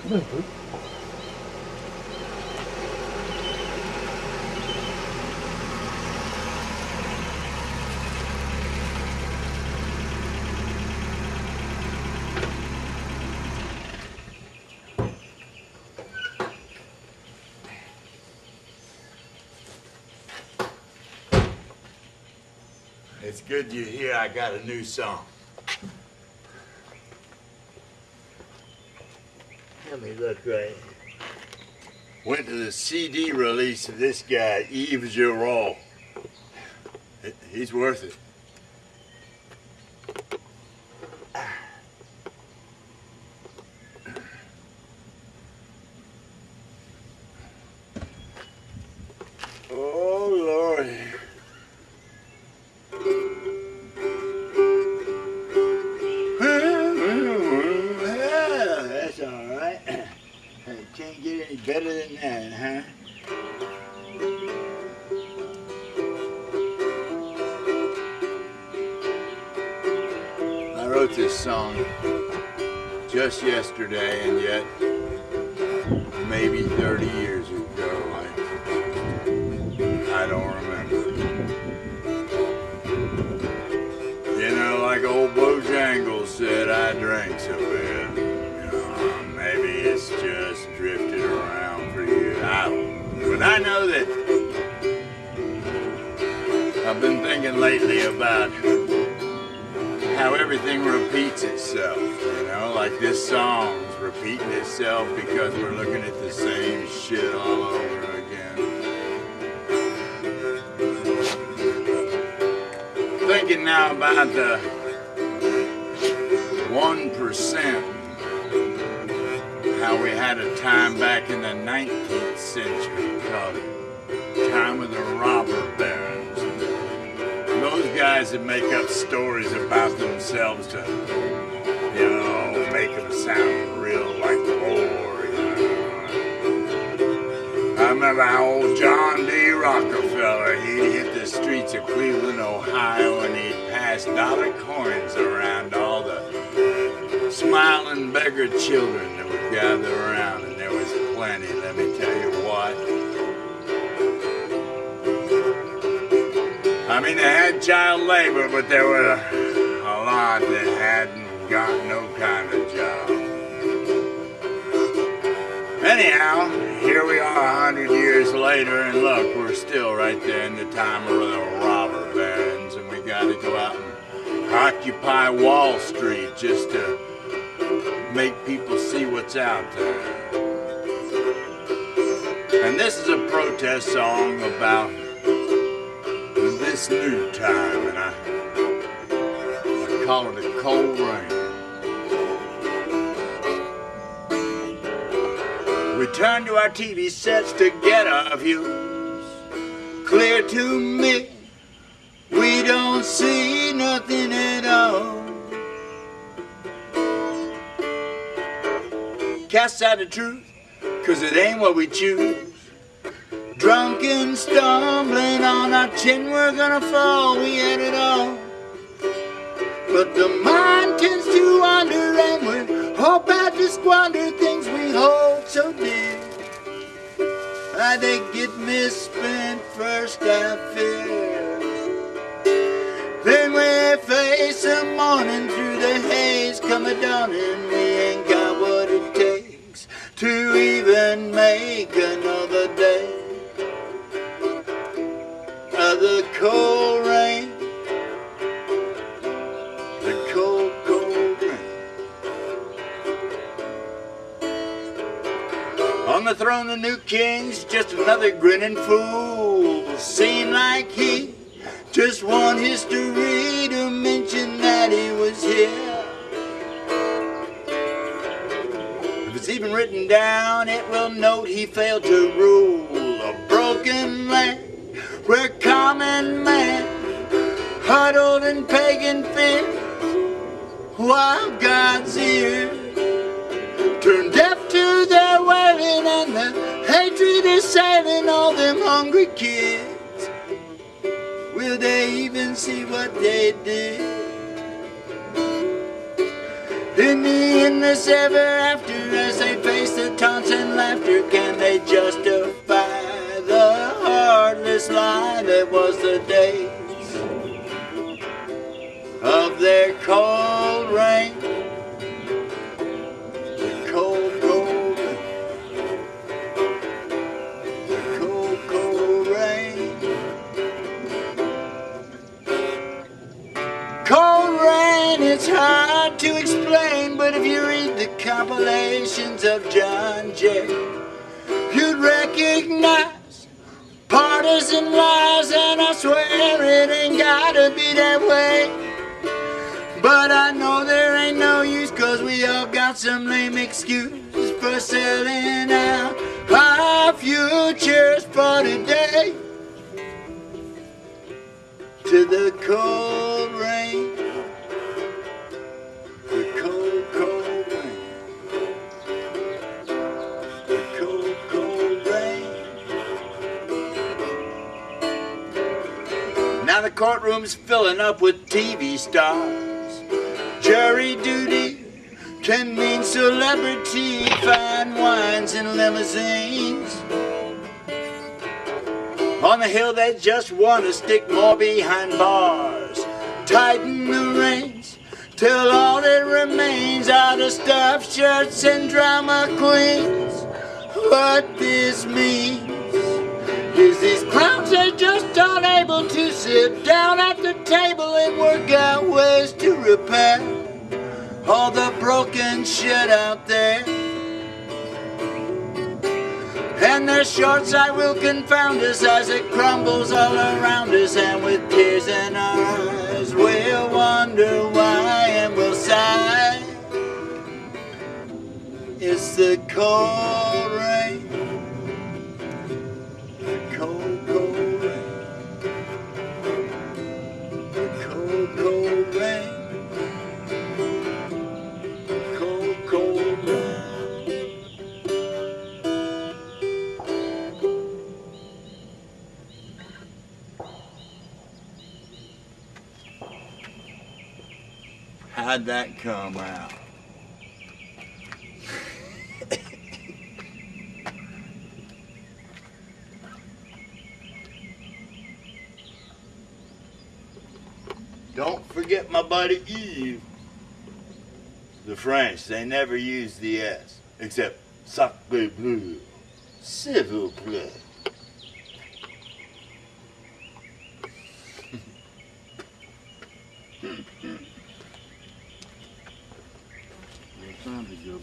It's good you're here. I got a new song. Let me look right. Went to the CD release of this guy, Yves Giraud. He's worth it. Oh, Lord. Well, that's all right. Can't get any better than that, huh? I wrote this song just yesterday, and yet maybe 30 years ago. I don't remember. You know, like old Bojangles said, I drank so bad. You know, maybe it's just drifted around for you. I don't know. But I know that I've been thinking lately about how everything repeats itself. You know, like this song's repeating itself because we're looking at the same shit all over again. Thinking now about the 1%, how we had a time back in the 19th century called the time of the robber barons. Those guys that make up stories about themselves to, you know, make them sound real like war, you know. I remember how old John D. Rockefeller, he'd hit the streets of Cleveland, Ohio, and he'd pass dollar coins around all the smiling beggar children that would gather around, and there was plenty, let me tell you what. I mean, they had child labor, but there were a lot that hadn't got no kind of job. Anyhow, here we are 100 years later, and look, we're still right there in the time of the robber barons, and we got to go out and occupy Wall Street just to make people see what's out there. And this is a protest song about this new time, and I call it a cold rain. We turn to our TV sets to get our views. Clear to me, we don't see nothing at all. Cast out the truth, 'cause it ain't what we choose. Drunk and stumbling on our chin, we're gonna fall, we had it all. But the mind tends to wander, and we're all bad to squander things we hold so dear. They get misspent first, I fear. Then we face the morning through the haze, come a dawning, we ain't got what it takes to even make another day. The cold rain, the cold, cold rain. On the throne, the new king's just another grinning fool. Seemed like he just want history to mention that he was here. If it's even written down, it will note he failed to rule a broken land, where common man huddled in pagan fear, while God's ear turned deaf to their wailing, and the hatred is sailing all them hungry kids. Will they even see what they did? In the endless ever after, as they face the compilations of John Jay, you'd recognize partisan lies, and I swear it ain't gotta be that way. But I know there ain't no use, 'cause we all got some lame excuse for selling out our futures for today to the cold rain, the cold, cold rain, the cold, cold rain. Now the courtroom's filling up with TV stars. Jury duty can mean celebrity, fine wines and limousines. On the hill they just want to stick more behind bars, tighten the reins till all that remains are the stuffed shirts and drama queens. What this means is these clowns are just unable to sit down at the table and work out ways to repair all the broken shit out there. And their short sight will confound us as it crumbles all around us, and with tears in our eyes we'll wonder why, and we'll sigh. It's the cold rain, the cold, cold rain, the cold, cold rain, cold, cold rain. How'd that come out? Don't forget my buddy Eve. The French, they never use the S, except sacre bleu, s'il vous plaît. Time to go.